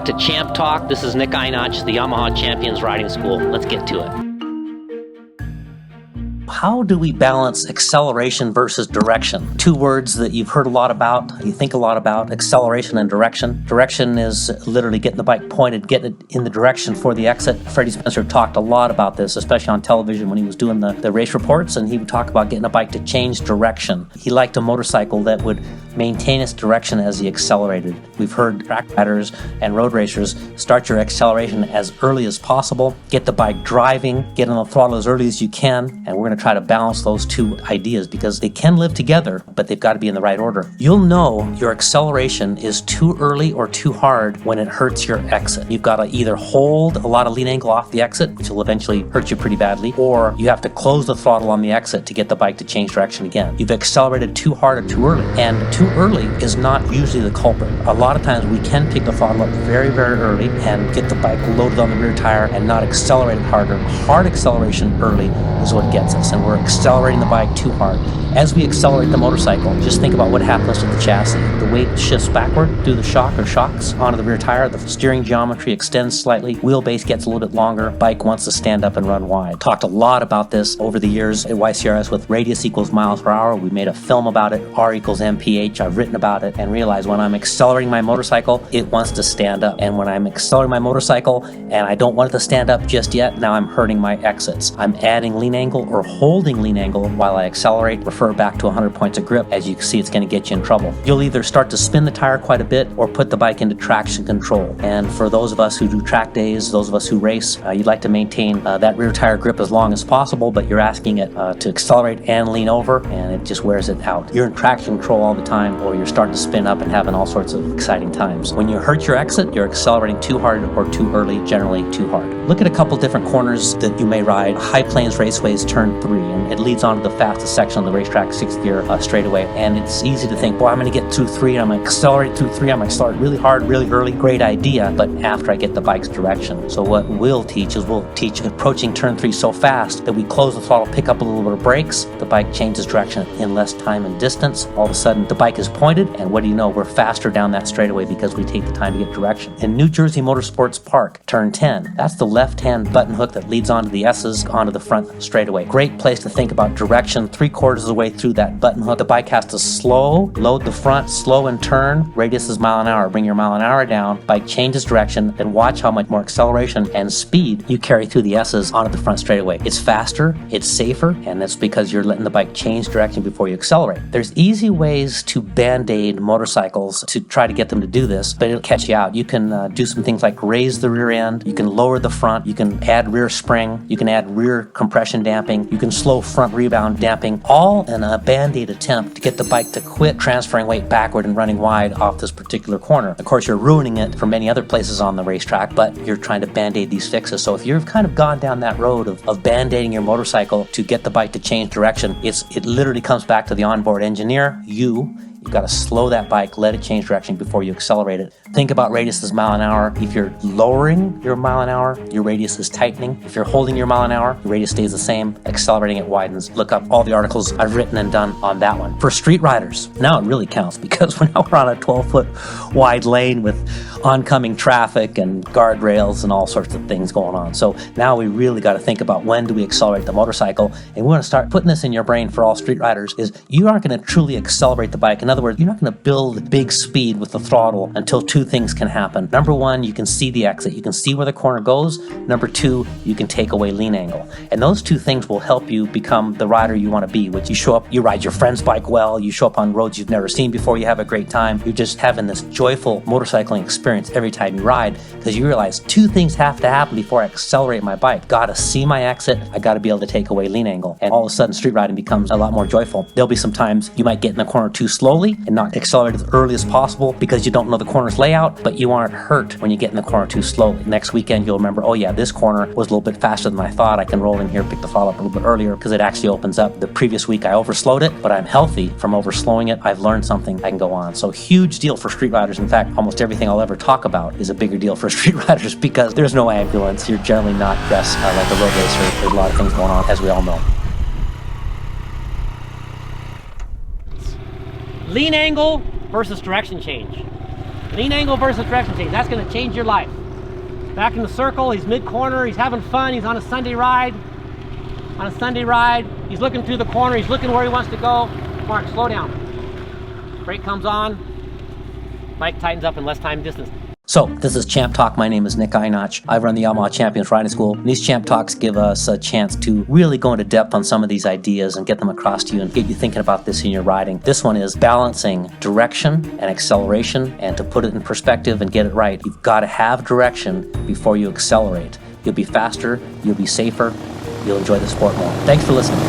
back to Champ Talk. This is Nick Einach, the Yamaha Champions Riding School. Let's get to it. How do we balance acceleration versus direction? Two words that you've heard a lot about, you think a lot about, acceleration and direction. Direction is literally getting the bike pointed, getting it in the direction for the exit. Freddie Spencer talked a lot about this, especially on television when he was doing the race reports, and he would talk about getting a bike to change direction. He liked a motorcycle that would maintain its direction as he accelerated. We've heard track riders and road racers start your acceleration as early as possible, get the bike driving, get on the throttle as early as you can, and we're going to try to balance those two ideas because they can live together, but they've got to be in the right order. You'll know your acceleration is too early or too hard when it hurts your exit. You've got to either hold a lot of lean angle off the exit, which will eventually hurt you pretty badly, or you have to close the throttle on the exit to get the bike to change direction again. You've accelerated too hard or too early, and too early is not usually the culprit. A lot of times we can pick the throttle up very, very early and get the bike loaded on the rear tire and not accelerate it harder. Hard acceleration early is what gets us, and we're accelerating the bike too hard. As we accelerate the motorcycle, just think about what happens to the chassis. The weight shifts backward through the shock or shocks onto the rear tire. The steering geometry extends slightly. Wheelbase gets a little bit longer. Bike wants to stand up and run wide. Talked a lot about this over the years at YCRS with radius equals miles per hour. We made a film about it, R equals MPH. I've written about it and realized when I'm accelerating my motorcycle, it wants to stand up. And when I'm accelerating my motorcycle and I don't want it to stand up just yet, now I'm hurting my exits. I'm adding lean angle or holding lean angle while I accelerate. Refer back to 100 points of grip. As you can see, it's going to get you in trouble. You'll either start to spin the tire quite a bit or put the bike into traction control. And for those of us who do track days, those of us who race, you'd like to maintain that rear tire grip as long as possible, but you're asking it to accelerate and lean over, and it just wears it out. You're in traction control all the time, or you're starting to spin up and having all sorts of exciting times. When you hurt your exit, you're accelerating too hard or too early, generally too hard. Look at a couple different corners that you may ride. High Plains Raceway's turn 3, and it leads on to the fastest section on the racetrack, 6th gear straightaway. And it's easy to think, well, I'm going to get through 3, I'm going to accelerate through 3, I'm going to accelerate really hard, really early. Great idea, but after I get the bike's direction. So what we'll teach approaching turn 3 so fast that we close the throttle, pick up a little bit of brakes, the bike changes direction in less time and distance. All of a sudden, the bike is pointed, and what do you know? We're faster down that straightaway because we take the time to get direction. In New Jersey Motorsports Park, turn 10, that's the left-hand button hook that leads onto the S's onto the front straightaway. Great place to think about direction. 3/4 of the way through that button hook, the bike has to slow, load the front, slow and turn. Radius is mile an hour. Bring your mile an hour down. Bike changes direction, then watch how much more acceleration and speed you carry through the S's onto the front straightaway. It's faster, it's safer, and that's because you're letting the bike change direction before you accelerate. There's easy ways to band-aid motorcycles to try to get them to do this, but it'll catch you out. You can do some things like raise the rear end, you can lower the front, you can add rear spring, you can add rear compression damping, you can slow front rebound damping, all in a band-aid attempt to get the bike to quit transferring weight backward and running wide off this particular corner. Of course, you're ruining it for many other places on the racetrack, but you're trying to band-aid these fixes. So if you've kind of gone down that road of band-aiding your motorcycle to get the bike to change direction, it literally comes back to the onboard engineer, You've got to slow that bike, let it change direction before you accelerate it. Think about radius as mile an hour. If you're lowering your mile an hour, your radius is tightening. If you're holding your mile an hour, your radius stays the same. Accelerating it widens. Look up all the articles I've written and done on that one. For street riders, now it really counts because we're on a 12-foot wide lane with oncoming traffic and guardrails and all sorts of things going on. So now we really got to think about when do we accelerate the motorcycle, and we want to start putting this in your brain for all street riders is you aren't going to truly accelerate the bike. In other words, you're not going to build big speed with the throttle until two things can happen. Number one, you can see the exit. You can see where the corner goes. Number two, you can take away lean angle. And those two things will help you become the rider you want to be, which you show up, you ride your friend's bike well, you show up on roads you've never seen before, you have a great time. You're just having this joyful motorcycling experience every time you ride because you realize two things have to happen before I accelerate my bike. Gotta see my exit, I gotta be able to take away lean angle. And all of a sudden, street riding becomes a lot more joyful. There'll be some times you might get in the corner too slowly and not accelerate as early as possible because you don't know the corner's layout, but you aren't hurt when you get in the corner too slowly. Next weekend, you'll remember, oh yeah, this corner was a little bit faster than I thought. I can roll in here, pick the throttle up a little bit earlier because it actually opens up. The previous week, I overslowed it, but I'm healthy from overslowing it. I've learned something, I can go on. So huge deal for street riders. In fact, almost everything I'll ever talk about is a bigger deal for street riders because there's no ambulance. You're generally not dressed like a road racer. There's a lot of things going on, as we all know. Lean angle versus direction change. Lean angle versus direction change. That's going to change your life. Back in the circle, he's mid-corner, he's having fun, he's on a Sunday ride. He's looking through the corner, he's looking where he wants to go. Mark, slow down. Brake comes on, bike tightens up in less time distance. So, this is Champ Talk. My name is Nick Einach. I run the Yamaha Champions Riding School. And these Champ Talks give us a chance to really go into depth on some of these ideas and get them across to you and get you thinking about this in your riding. This one is balancing direction and acceleration. And to put it in perspective and get it right, you've got to have direction before you accelerate. You'll be faster, you'll be safer, you'll enjoy the sport more. Thanks for listening.